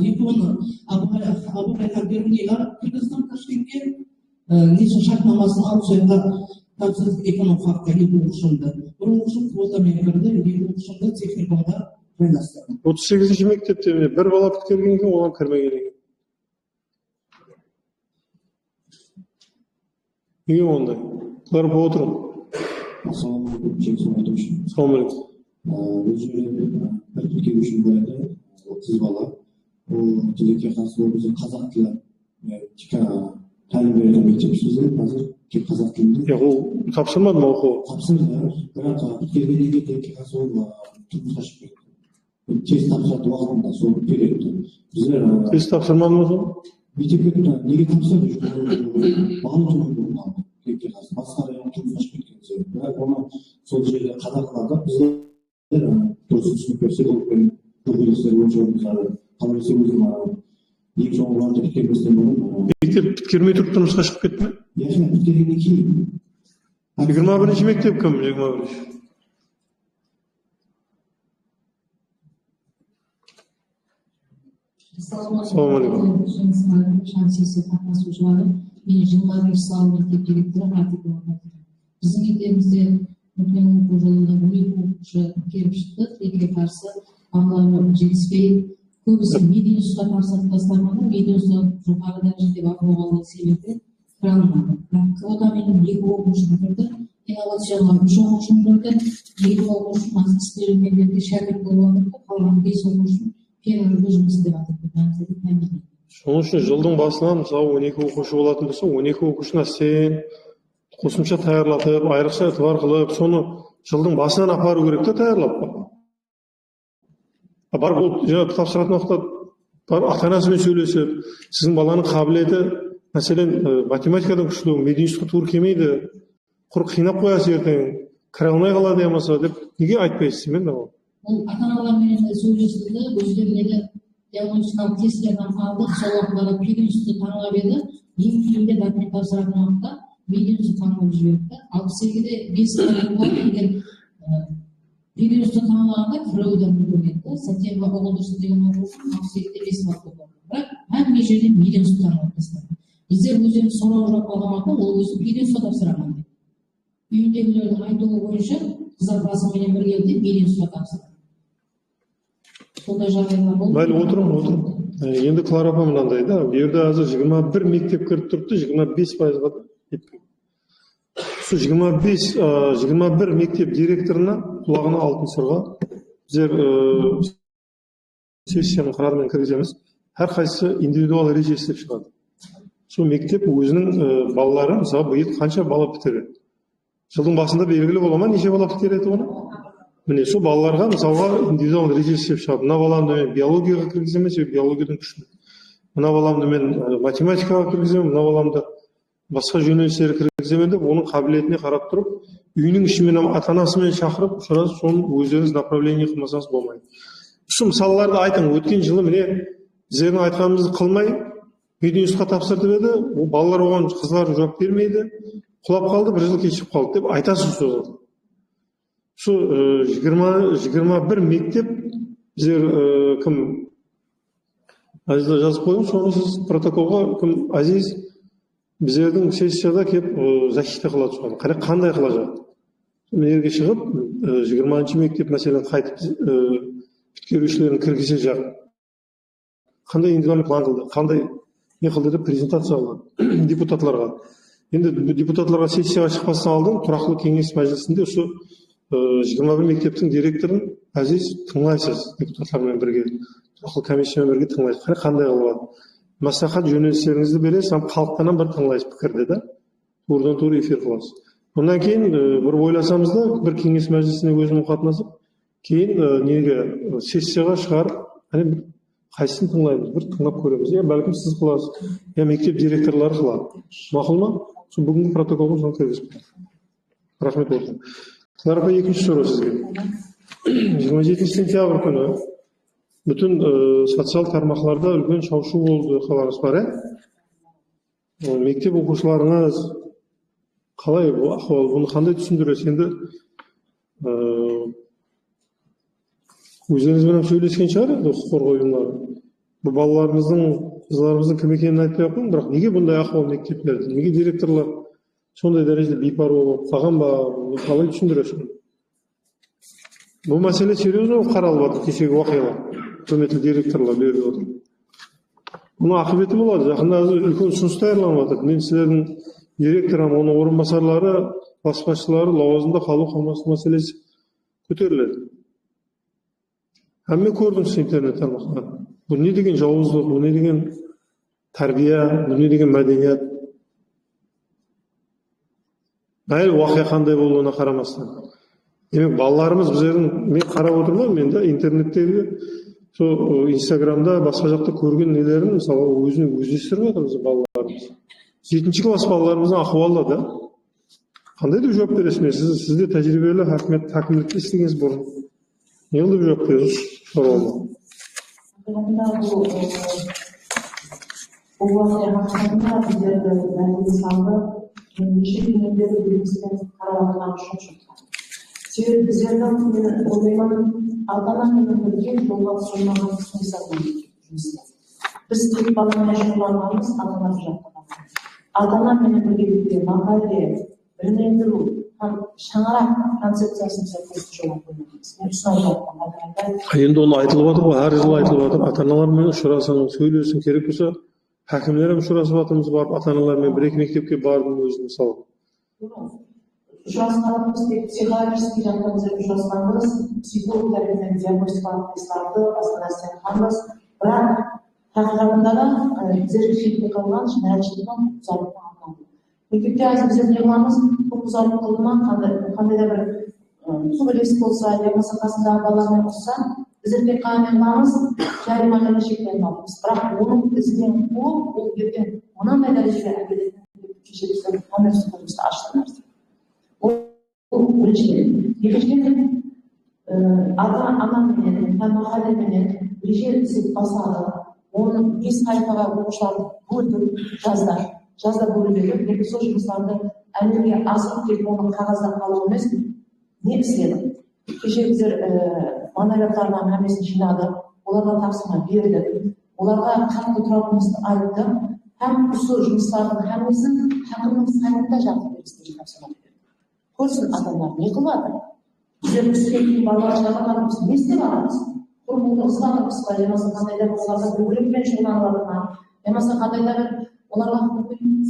екеуін Абу-Байкар Берунейға кіргіздім Ташкентке. Неше шартнамасын алып жайға тапсырдық эконом факқа 2 оқушымды. 1 оқушым квотамен кірді, 2 оқушымды техникумға байланысты. 38-ші мектепте бір бала біткерген екен, оған кірмеген екен. Неге ондай? Бұлар болып отырмын. Ассалаумағалейкум, жеңісім айтымшы. Ассалаумағалейкум. Бұл жерде бір тіркеу үшін болады, қыз бала. Ол тілекке қарсы болып бізде қазақ тілі тәлім берген мектепшіміз қазір тек қазақ тілінде. Ол тапсырмады ма оқуға? Тапсырды, бірақ біткергеннен кейін тілекке қарсы ол тұрмысқа шығып кетті. Тест тапсырды уақытында сол береді. Біздер Тест тапсырмады ма сол? мектепке неге тапсырды? Бағын төмен болған тілекке қарсы. Басқа район тұрмысқа шығып кеткен себеп. Бірақ оны сол жерде қадағалады. Біздер дұрыс түсініп берсек ол журналистер бойынша қалай десе өзім ең соңғы уақытта біткерместен бұрын Мектеп біткермей тұрып тұрмысқа шығып кетті ме? яғни біткергеннен кейін 21-ші мектеп кім? 21-ші. Ассалаумағалейкум. Шансесі қатысушылары. Мен 21 сал мектеп директоры Ратипова Фатима. Біздің мектебімізде өткен оқу жылында 12 оқушы келіп шықты. Тілекке қарсы балалар жетіспей, көбісі мединститутқа тапсырып тастағаны, мединститут жоғары дәрежеде бақылауға себебі кіре алмады. Квотамен 2 оқушы бітірді, инновацияға 3 оқушы бітірді, 2 оқушы эксперименттерге шәкірт болып отырды, қалған 5 оқушы первый жұмыс деп атады. Соның үшін жылдың басынан мысалы 12 оқушы болатын болса, 12 оқушына сен қосымша таярлатып, айрықша этібар қылып, соны жылдың басынан апару керек те таярлап. Бар бұл тапсыратын уақытта бар ата-анасымен сөйлесіп, сіздің баланың қабілеті, мәселен, математикадан күшті, мединститутқа тура келмейді, құр қинап қоясыз ертең, кіре алмай қалады ямаса деп неге айтпайсыз мен ол? Ол ата-аналармен сөйлесілді, өздеріне диагностикалық тесттерден алдық, сол уақыттарда мединститутты таңдап еді, ең кейінде документ тапсыратын уақытта мединститут таңдап жіберді. 62-де 5 бар, егер мединститут таңдағанда кіруді мүмкін еді. Сәтенова Оғылдырсын деген оқушы 62-де 5 бар болды. Бірақ әмме жерде мединститут таңдап тастады. Біздер өздеріміз сұрау жоқ болған уақытта ол өзі мединститут тапсырған. Үйіндегілердің айтуы бойынша қыздар басымен бірге келді, мединститутқа тапсырды. Сондай жағдайлар болды. Мәлі отырмын. Енді Клара апа мынандай да, бұл жерде қазір 21 мектеп кіріп тұрды, 25%-ға жеткен. Сол 21 мектеп директорына құлағына алтын сырға біздер сессияның қарарымен кіргіземіз. Әрқайсысы индивидуал ереже істеп шығады. Сол мектеп өзінің балалары, мысалы, биыл қанша бала бітіреді. Жылдың басында белгілі бола ма, неше бала бітіреді оны? Міне сол балаларға мысалға индивидуал ереже істеп шығады. Мына баламды мен биологияға кіргіземін, себебі биологиядан күшті. Мына баламды мен математикаға кіргіземін, мына баламды басқа жөнелістері кіргіземін деп, оның қабілетіне қарап тұрып, үйінің ішімен ата-анасымен шақырып, соны өздеріңіз направление қылмасаңыз болмайды. Осы мысалларды айтың. Өткен жылы міне біздердің айтқанымызды қылмай, мединститутқа тапсырды еді, ол балалар оған қыздар жауап бермейді, құлап қалды, бір жыл кешіп қалды деп айтасыз соған. Сол 21 мектеп біздер кім Азизда жазып қойдым, соны сіз протоколға кім Азиз біздердің сессияда келіп защита қылады соны. Қандай қылады? Мен жерге шығып 20-ші мектеп мәселен қайтып біткерушілерін кіргізе жақ. Қандай индивидуальный план қылды, қандай не қылды деп презентация алған депутатларға. Енді депутатларға сессияға шықпастан алдын тұрақтылық кеңес мәжілісінде осы 21 мектептің директорын Азиз тыңлайсыз, депутаттармен бірге, тұрақтылық комиссиямен бірге тыңлайсыз. Қандай қылады? Мәслихат жөнелістеріңізді бересіз, халықтан бір тыңлайсыз пікірді да, турадан тура эфир қыласыз. Ондан кейін бір ойласамыз да, бір кеңес мәжілісіне өзім қатынасып, кейін неге сессияға шығарып, қайсысын тыңлаймыз, бір тыңлап көреміз. Бәлкім сіз қыласыз, мектеп директорлары қылады. Мақұл ма? Сол бүгінгі протоколға соны кіргізіп. Рахмет болсын. Клара, екінші сұрау сізге. 27 сентябрь күні бүтін социал тармақларда үлкен шау-шу болды, қалаңыз бар, мектеп оқушыларыңыз қалай ахуал, бұны қандай түсіндіресіз? Енді өздеріңізбен сөйлескен шығар, құқық қорғау ұйымдары. Бұл балаларымыздың, қыздарымыздың кім екенін айтпай ақ қойын, бірақ неге бұндай ахуал мектептерде? Неге директорлар сондай дәрежеде бейпаруа болып қалған ба? Қалай түсіндіресіз? Bu mesele серьезно қаралып жатыр, кешегі оқиға. Құрметті директорлар беріп отыр. Бұның ақыбеті болады. Жақында үлкен ұсыныс даярланып жатыр. Мен сіздердің директорам, оның орынбасарлары, басшылары лауазымда қалу қалмасын мәселесі көтеріледі. Мен көрдім интернет тармақтарда. Бұл не деген жауыздық, бұл не деген тәрбие, бұл не деген мәдениет. Әлі уақиға қандай болуына қарамастан. Демек, балаларымыз біздердің, мен қарап отырмын, мен де интернеттегі, сол Инстаграмда, басқа жақта көрген нелерін, мысалы, өзіне естіріп жатыр біздің балаларымыз. 7-ші класс балаларымыздың ахуалы да. Қандай деп жауап бересің? Сізде тәжірибелі хакімдікте істегенсіз бұрын. Не деп жауап бересіз? Сұрауыма. Бұл уақытта мақсатында біздерді мәлімет салды, неше күндері бірімізбен қарап отырған үшін шыққан. Себебі біздердің ойлаймын, ата-анамен бірге жолға түсірмаған смысалын жұмыста. Біз тек баламен шұғылданғанымыз ата-ананың жақтаған. Ата-анамен бірге мақале, білімдендіру, шаңырақ концепциясын сәйкес жолға қоймаймыз. Мен ұсынып жатқан ата-анаға. Енді оны айтылып жатыр ғой, әр жыл айтылып жатыр. Ата-аналармен ұшырасың, сөйлесің, керек болса, хакімдермен ұшырасып жатырмыз, барып ата-аналармен бір-екі мектепке бардым өзім мысалы. Ұшырасқанымыз тек психологический жақтан ұшырасқанбыз, психологтармен диагностикалық тесттарды, басқа нәрсені қанбыз. Бірақ тақырыбында да біздер шетте қалған шынайылшылықтың бұзарлықтың алды. Мектепте азыр біздер не қыламыз, бұл бұзарлық қылды ма, қандай да бір төбелес болса, я болмаса қасындағы баламен қосса, біздер тек қана қыламыз, жаримамен шектен аламыз. Бірақ оның ізінен қуып, ол ертең мынандай дәрежеге әкелетін кеше біздер қандай сүргімізді ашты нәрсе. Бұл біріншіден. Екіншіден, ата-анаменен, махалленен бірінші іздеп басады. Оны 5 тайпаға оқушыларды бөлдік жазда бөлінеді. Енді сол жұмыстарды әлемге асырып тек оның қағазда қалу емес, не істеді? Кеше біздер монографтардан әмесін жинады, оларға тапсырма берді, оларға қатты тұрғанымызды айтты, һәм сол жұмыстардың әмесін хакімнің сайтында жазып берісті тапсырма берді. Көрсін ата-аналар не қылады? Біздер үстелетін балалар жағаларымыз не істеп аламыз? Құрмылды ұстанымыз ба, емаса қандай да болғанда бүлдірікпен шұғылданылады ма, емаса қандай да бір оларға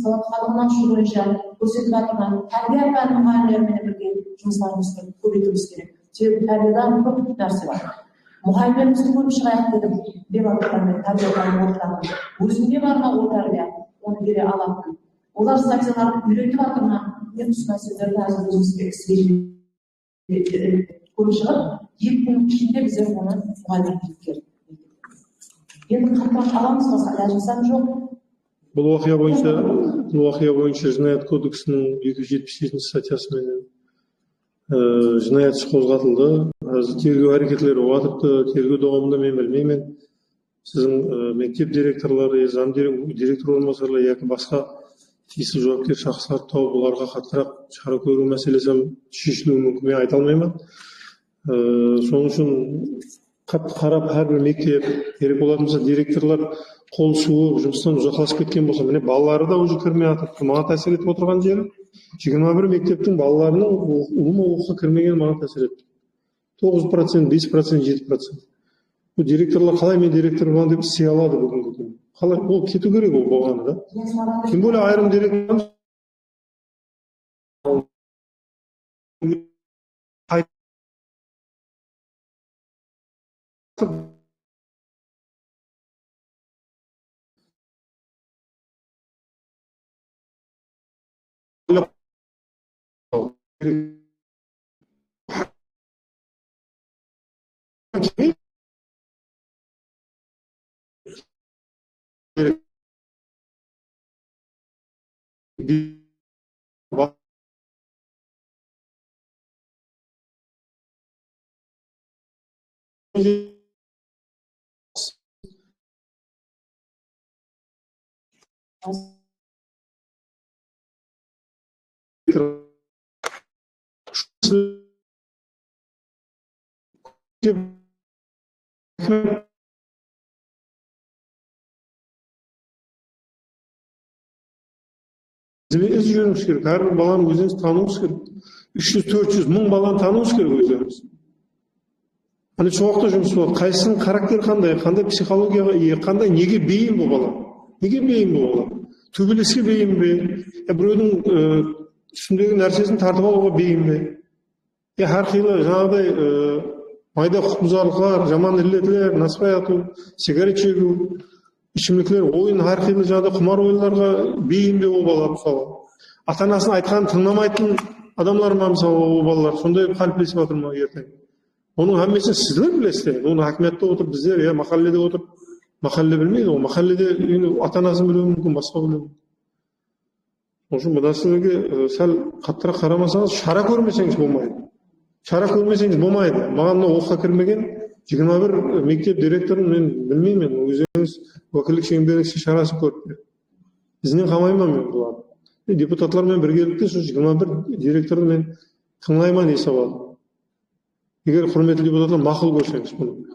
сауатқандығынан шу бойынша көрсетіп жатырған тәрбие пән мұғалімдерімен бірге жұмыстарымызды көбейтуіміз керек. Себебі тәрбиедан көп нәрсе бар. Мұғалімдерімізді көріп шығайық дедім, деп атқанмен тәрбие пәнін оқытатын. Өзінде бар ма ол тәрбие, оны бере алатын. Олар статьяларды үйретіп жатырма, мен осы мәселелерді әзір өзімізге көріп шығып, 2 күннің ішінде біздер оны мұғалімдер келіп. Енді қаттырақ аламыз ба, әлжімсам жоқ. Бұл оқиға бойынша Жинаят кодексінің 277 статьясымен жинаят іс қозғатылды. Тергеу әрекетлері оғатыпты, тергеу доғамында мен білмеймін. Сіздің мектеп директорлары, директор орынбасарлары, яки басқа тиісті жауапкер шақсылар тауып, оларға қаттырақ шара көру мәселесі шешілуі мүмкін, мен айта алмаймын. Соның үшін қатты қарап, әрбір мектеп керек болатын болса, директорлар қол суып, жұмыстан ұзақласып кеткен болса, міне балалары да уже кірмей жатыр. Маған тәсір етіп отырған жері 21 мектептің балаларының ұлымы оқуға кірмеген маған тәсір етті. 9%, 5%, 7%. Бұл директорлар қалай мен директор болған деп істей алады бүгінгі күні? Қалай? Ол кету керек ол болғаны да. Тем более айрым директор Із жүріміз керек, әрбір баланы өзіңіз тануыңыз керек. 300-400 мың баланы тануыңыз керек өздеріңіз. Аны çoğukta жұмыс болады. Қайсының характері қандай психологияға ие, қандай, неге бейім бұл бала? Неге бейім бұл бала? Төбелеске бейім бе? Біреудің үстіндегі нәрсесін тартып алуға бейім бе? Әрқилы жаңағыдай майда құқықбұзарлықтар, жаман іллетілер, насыбай ату, сигарет шегу, ішімдіктер, ойын әрқилы жаңағыдай құмар ойындарға бейім бе ол бала мысалы? Ата-анасын айтқанын тыңдамайтын адамдар ма мысалы ол балалар? Сондай қалыптасып жатыр ма ертең? Оның әммесін сіздер білесіздер. Оны хакимиятта отырып, біздер, махалледе отырып, махалле білмейді. Ол махалледе ата-анасын білуі мүмкін, басқа білуі мүмкін. Onun için bu derslerге сәл қаттырақ қарамасаңыз, шара көрмесеңіз болмайды. Шара көрмесеңіз болмайды. Маған мына оққа кірмеген 21 мектеп директорын мен білмеймін. Өздеріңіз уәкілдік шеңберіңізде шарасын көріп береді. Ізінен қалмаймын мен бұларды. Депутатлармен біргелікте сол 21 директорды мен тыңлаймын дей салады. Егер құрметті депутаттар мақұл көрсеңіз бұны.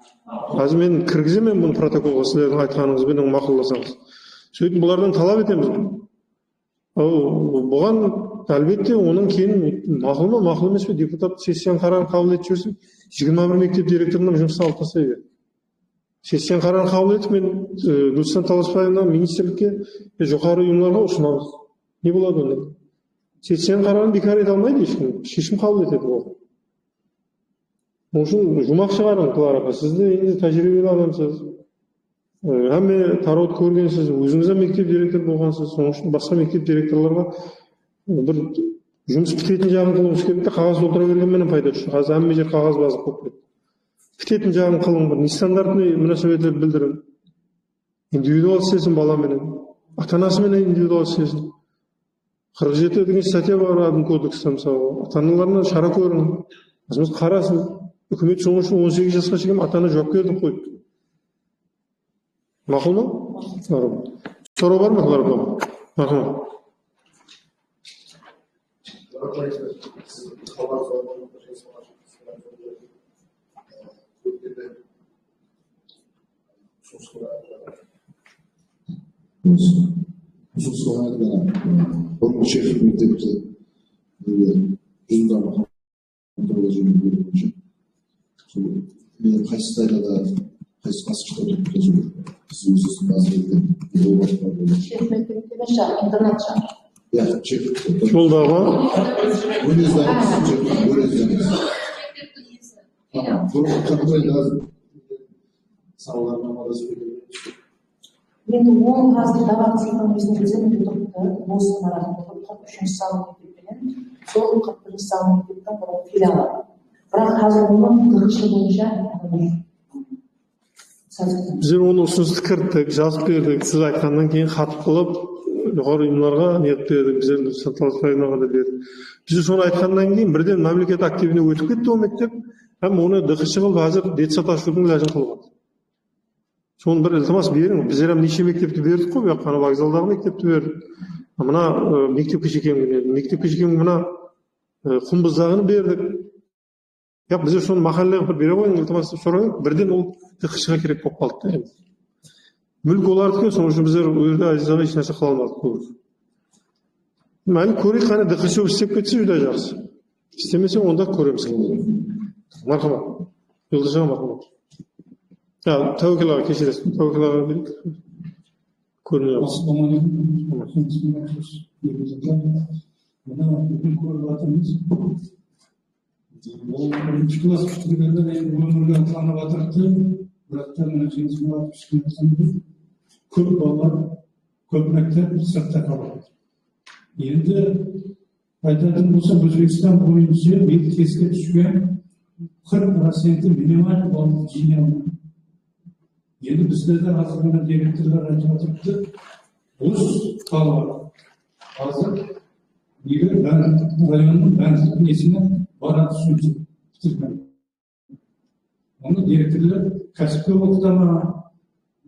Қазір мен кіргіземін бұны протоколға, сіздердің айтқаныңызбен мақұлдасаңыз. Сөйтіп бұлардан талап етеміз. Бұған әлбетте оның кейін мақұл ма, мақұл емес пе, депутат сессияның қарарын қабыл етіп жіберсем, 21 мектеп директорынан жұмысты алып тастай береді. Сессияның қарарын қабыл етіп, мен Нұрсұлтан Таласбаевна министрлікке, жоғары ұйымдарға ұсынамыз. Не болады онда? Сессияның қарарын бекар ете алмайды ешкім, шешім қабыл етеді ол. Onun için жұмақ шығарың Клараға, сіз де енді тәжірибелі адамсыз. Әмме тарауды көргенсіз, өзіңіз де мектеп директор болғансыз, соның үшін басқа мектеп директорларға бір жұмыс бітетін жағын қылуыңыз керек те, қағаз толтыра бергенмен пайда жоқ. Қазір әмме жер қағаз базып болып кетті. Бітетін жағын қылың, бір нестандартный мünasebetler білдірін. Индивидуал істесін баламенен, ата-анасымен индивидуал істесін. 47 деген статья бар адым кодексте мысалы, ата-аналарына шара көрін. Азымыз қарасын. Үкімет соның үшін 18 жасқа шейін ата-ана жауапкершілік қойды. Мақұл ма? Сұрау бар ма, Клара? Мақұл. Uzun sonra da onun şehir mektepte yüzünden olacağını görünce men qaysi dairada qaysi bosqichda o'tkazib siz bazı yol boshqaradi. Şehir mektebinde internet şart. Ya, çek. Yoldağı. Енді ол қазір даватсыздың өзіне өзін тұрыпты, болсын арасында 43 сал мектеппенен, сол 41 сал мектептің бұл филиалы. Бірақ қазір оның тығышы бойынша біздер оны ұсынысты кірттік, жазып бердік, сіз айтқаннан кейін хат қылып, жоғары ұйымдарға ниет бердік, біздер Нұрсұлтан Таласбаевнаға да бердік. Біз соны айтқаннан кейін бірден мемлекет активіне өтіп кетті ол мектеп, һәм оны дықшы қылып қазір детсад ашудың ләжін қылған. Соны бір ілтимас берің. Біздер неше мектепті бердік қой, ана вокзалдағы мектепті бердік. Мына мектепке шекемін мына құмбыздағыны бердік. Біздер соны махаллеге бір бере қойын, ілтимас сұрайық, бірден ол дықшыға керек болып қалды. Мүлік олардікі, соның үшін біздер өрді азизаға еш нәрсе қыла алмадық. Мәлі көрейік, қане дықшы істеп кетсе жүдә жақсы. Істемесең онда көреміз. Мархамат. Yıldız'a marhamat. Ya Tevkil ağa geçiriz. Tevkil ağa bir görünüyor. Bugün korulatımız o 3 klas kütüphanede benim ömürde atlanıvatırdı. Bıraktan önceğiniz muhabbet üstünde köp ballar, köp mektep sırtta kalır. Endi aytатын болсам, Өзбекстан боюнча бет kesке түшкөн 40% minimal балл жинау. Енді біздерде азыр ғана директорлар айтып жатырды, бос қалып. Азыр егер районның бәнсіздің есіне барады сөйтіп бітірген. Оны директорлар кәсіпке оқытама,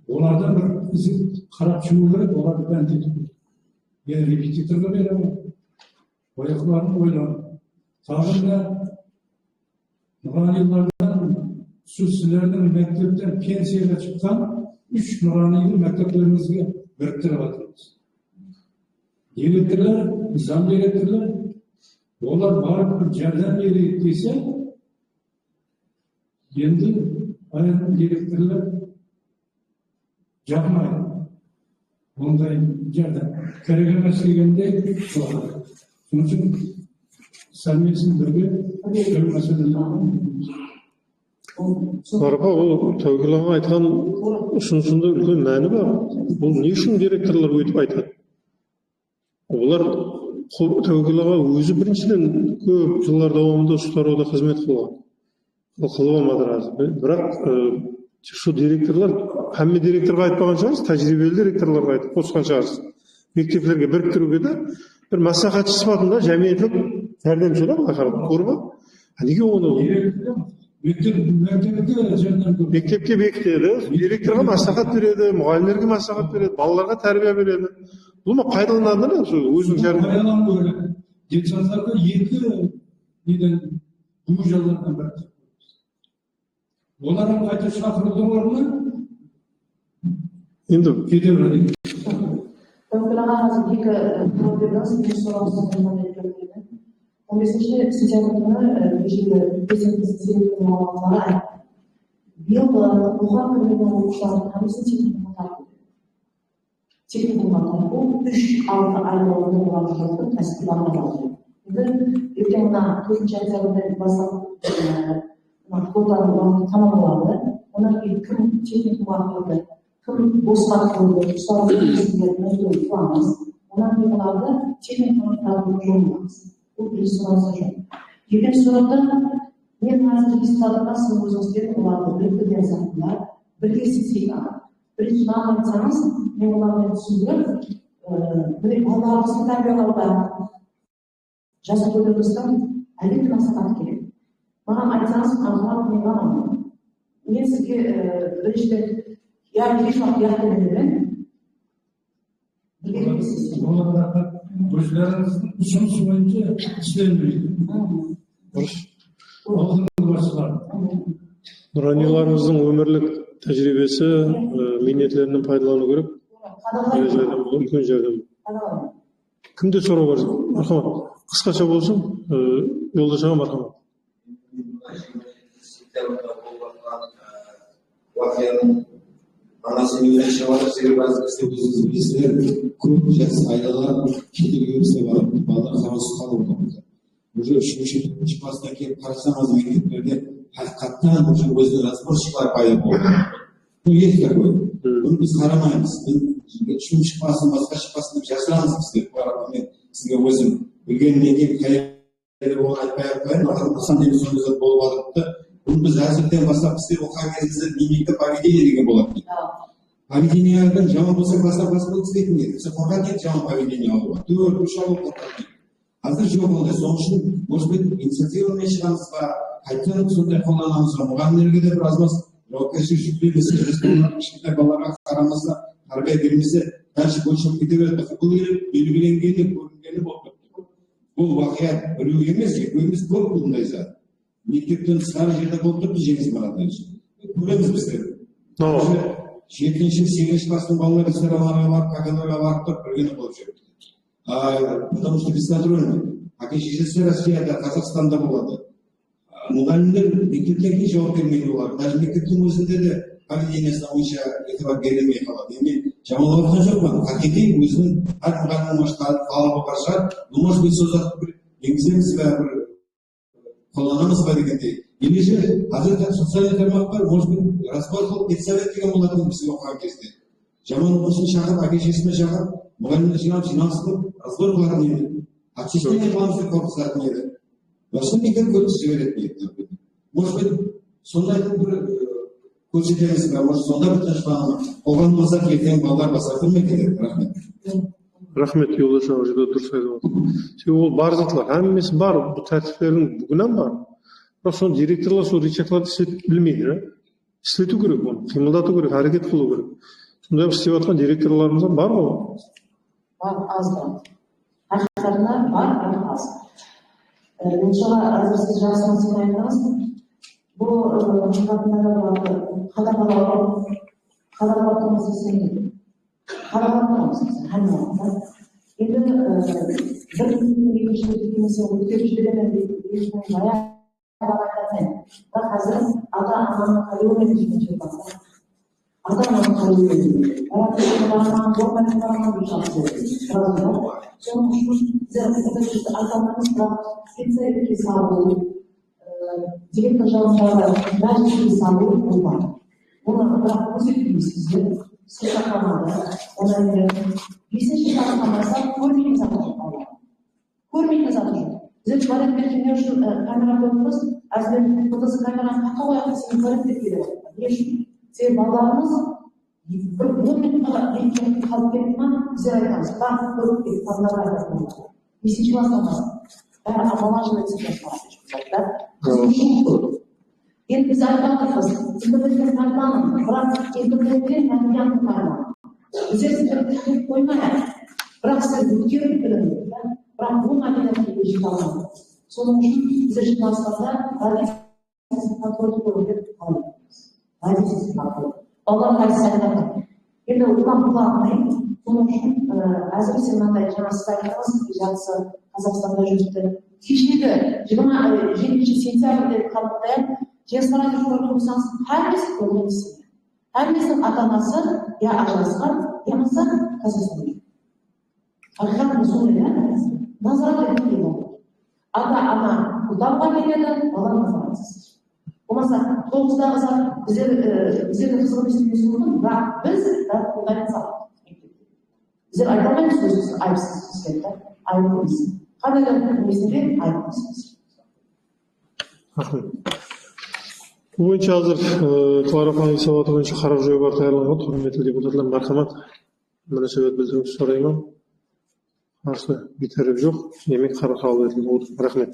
олардан бір қарап шығу керек, оларды бәнт етіп. Мен репетиторға беремін, баяқыларын ойланып. Тағы да нұранилардан сіздердің мектептен пенсияға шыққан 3 нұранилы мектептерімізге біріктіріп жатырмыз. Директорлар, зам директорлар, олар барып бір жәрдем берейік десе, Endi ayrim direktorlar yapmaydi. Onday yerden kerak emas deganda bo'ladi. Shuning uchun samimiysizlarga bir masalalarni Barba o tövgülama aytgan usunusunda ülken mani var. Bu ne için direktorlar öйтіп айтады? Олар тәуекелға өзі біріншіден көп жылдар davamında ұстаруda қызмет қылған. Ол қылып алмады разы. Бірақ şu директорлар, hamma директорға айтпаған шығарсыз, тәжірибелі директорларға айтып қосқан шығарсыз. Мектептерге біріктіруге де бір мәслихатшы сипатында жәмиеттік жәрдемші да былай қарап көріп ма? Неге оны мектепке бекітеді, директорға мәслихат береді, мұғалімдерге мәслихат береді, балаларға тәрбие береді. Бұл ма пайдаланады да өзінің жәрдем. Пайдаланып көреді. Детсаздарға екі неден бұл жалдардан бір. Олардың қайта шақырылды орны Енді кете береді. Тәуекелға қазір екі проблемасы бір сұрауымыздан өткен. 15 сентябрь күні ежелгі президенттің сенімінің мамандары биылғы оған кірген оқушылардың hammasini техникумға тарту 3-6 ай болған оқушылардың кәсіптік бағдарланды. Енді ертең мына 4 октябрьден бастап квотаның уақыты тамамланды. Одан кейін кім техникумға кірді, кім босқа кірді, ұстаздың қызметтерін қуамыз. Одан кейін оларды техникумға тартуға жолдаймыз. Bu birinci sorunuz hocam. İkinci soruda ben hazır istadıktan sonra özümüzden olanı birlikte yazanlar, birlikte sesliğine, birlikte anlatsanız, ben olanları düşündürüp, bir Allah'ın terbiyelerinde жазып koyduğumuzdan әлбетте насихат керек. Маған айтсаңыз, Allah'ın мен анамын. Мен сізге біріншіден, еш уақыт демедім, бірге келесіз. Özlerinizin usunuz boyunca işlenmeydi. Aldığınız başlar. Nuranilarımыздың өмірлік тәжірибесі, минеттерінен пайдалану керек. Үлкен жәрдем. Кімде сұрау бар? Мархамат. Қысқаша болсын, жолдашыға мархамат. Anasını yüzleşe var, sihirbazlık istediğiniz bilgisayar, көп жас айлалар шетелге өсіп барып, балалар қараусыз қалып отырмыз. Уже үшінші класстан келіп қарасаңыз мектептерде қаттан уже өзінің разборщиклар пайда болды. Ну, есть такое. Бұны біз қарамаймыз. Үшінші классын басқа шықпасын деп жасырамыз біздер. Мен сізге өзім білгеннен кейін қайда болған айтпай қояйын, маған қандай сондай болып жатыпты. Bunu biz әзірден бастап біздер оқыған кезімізде дневникті поведение деген болады. Поведениедің жаман болса бастап істейтін еді. Біз қорған еді жаман поведение алуға. 4-3 алып қорған еді. Қазір жоқ ондай. Соның үшін, может быть, инициативамен шығамыз ба, қайтадан сондай қолданамыз ба, мұғалімдерге де бір аз-маз жауапкершілік жүктейміз. Кішкентай балаларға қарамаса, тәрбие бермесе, дальше бойынша кете береді. Бұл белгіленгені, көрінгені болып кетті. Бұл уақият біреу емес, екеуміз көп бұндай зат. Мектептен тысқары жерде болып тұрды жеңіс маратынан үшін. Көреміз біздер. 7-8 класстың балалары ресторандарға барып, кафелерге барып тұрып, біргені болып жүрді. Потому что бессознательно. Әке-шешесі Россияда, Қазақстанда болады. Мұғалімдер мектептен кейін жауап бермейді олар. Даже мектептің өзінде де поведениесіне ойынша етібар берілмей қалады. Мен жамандап отырған жоқпын. Қағидай өзінің әр мұғалімнің қалап бар шығар. Может быть, сол зат бір енгіземіз бе, бір қолданамыз ба дегендей. Немесе қазір социальный тармақ бар, может быть, разбор қылып педсовет деген болатын біз оқыған кезде. Жаман болсын шақырып, әке-шесіне шақырып, мұғалімді жинап, жиналыс қылып, разбор қылатын еді. Отчисление қыламыз деп қорқысатын еді. Осыны мектеп көрсетіп жіберетін еді. Может быть, сондай бір көрсетеміз бе, может, сонда бір тыныштығын қоғам болса ертең балалар басатын ма екен деді. Рахмет. Рахмет, Yoldaş'a hoca da dürüst айтып отыр. Себебі ол бар затлар, әммесі бар, бұл тәртіптердің бүгінен бар. Бірақ соны директорлар сол рычагларды істетіп білмейді. Істету керек оны, қимылдату керек, әрекет қылу керек. Сондай істеп жатқан директорларымыздан бар ғой? Бар, аз бар. Ақиқатында бар, бірақ аз. Иншалла, әзір сіз жасынан сен айтыңыз, бұл қадағалауымыз десеңіз. Қарағанымыз, әмі. Енді бір екінші немесе өтекшілігінен екіншінің жая бағаттармен Бірақ қазір ата-ананың қалауымен жүрген бар. Ата-ананың қалауымен жүрген. Бірақ баланың болмайтын баланың соның үшін біз айта алмаймыз, бірақ специалистке салу, директор жанындағы мәжіліске салу ол бар. Оны бірақ көрсетпейміз сізге, сыртақамады, одан кейін 5-ші сағатамаса көрмейтін заты жоқ балалар. Көрмейтін заты жоқ. Біз туалет мекеме үшін камера қойдыңыз, әзір фотосы камераны қаққа қояққа сені көріп деп келеді. Не үшін? Себебі балаларымыз бір 10 минутқа екеуін қалып кетті ма, біздер айтамыз, бар көріп кетіп, балаларға айтатын болады. 5-ші класстамасы. Бәрі бала жылы цифр барады. Енді біз айтатырмыз, интернеттен тартамын, бірақ интернеттен тартамын тартамын. Біздер интернеттен қоймайды. Бірақ сіз өткеріп біліңіз, бірақ бұл мәдениетке жете аламыз. Соның үшін біздер жиналыстарда радиосын контроль көруге қалаймыз. Радиосын контроль. Балалар қайсы айтады. Енді одан бұлағымай, соның үшін әзіресе мынандай жаңа сіз айтыңыз, жақсы Қазақстанда жүрді. Кешегі 27 сентябрьдегі қалыпта жастарға көрген болсаңыз, әрбірінің ата-анасы я ажырасқан, я болмаса Қазақстанда жүр. Ақиқатын сондай, назарат етіп болады. Ата-ана ұлдауға келеді, бала назаратсыз. Болмаса 9-дағы зат біздерді қызығып естемесі болған, бірақ біз қолдайтын зат. Біздер айта алмаймыз өзіміз айыпсыз сіздерді, айыпсыз. Қандай да mesele айыпсыз. Рахмет. Бұл бойынша қазір Кларафан сауаты бойынша қарап жою бар таярланған. Құрметті депутаттар, мархамат. Мөнәсәбәт білдіруіңізді сұраймын. Қарсы бейтарап жоқ. Демек қабыл етіліп отыр. Рахмет.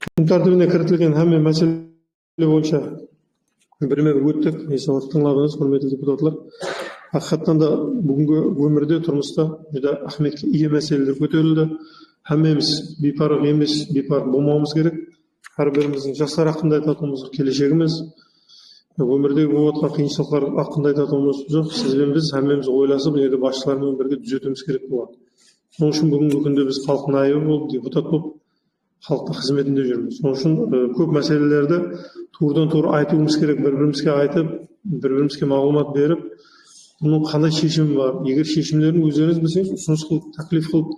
Күн тәртібіне кірітілген әмме мәселе бойынша бірімен өттік. Сауатты тыңладыңыз, құрметті депутаттар. Ақиқаттан да бүгінгі өмірде, тұрмыста жүдә ахметке ие мәселелер көтерілді. Әммеміз бейпарық емес, бейпарық болмауымыз керек. Әрбіріміздің жастар ақында айтатынымыз келешегіміз. Өмірдегі болып жатқан қиыншылықтар ақында айтатынымыз жоқ. Сізбен біз әммеміз ойласып, енді басшылармен бірге түзетуіміз керек болады. Соның үшін бүгінгі күнде біз халықтың айыбы болып, депутат болып, халықтың қызметінде жүрміз. Соның үшін көп мәселелерді турдан тур айтуымыз керек, бір-бірімізге айтып, бір-бірімізге мағлұмат беріп, бұның қандай шешімі бар? Егер шешімдерін өздеріңіз білсеңіз, ұсыныс қылып, тәклif қылып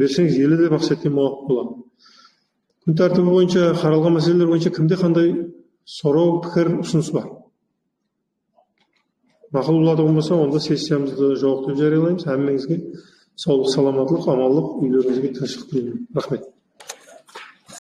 берсеңіз, елі де мақсатқа мауап болады. Күн тәртібі бойынша қаралған мәселелер бойынша кімде қандай сұрау, пікір, ұсыныс бар? Мақұл болады болмаса, онда сессиямызды жауып деп жариялаймыз. Әммеңізге саулық, саламаттылық, амандық, үйлеріңізге тыныштық тілеймін. Рахмет.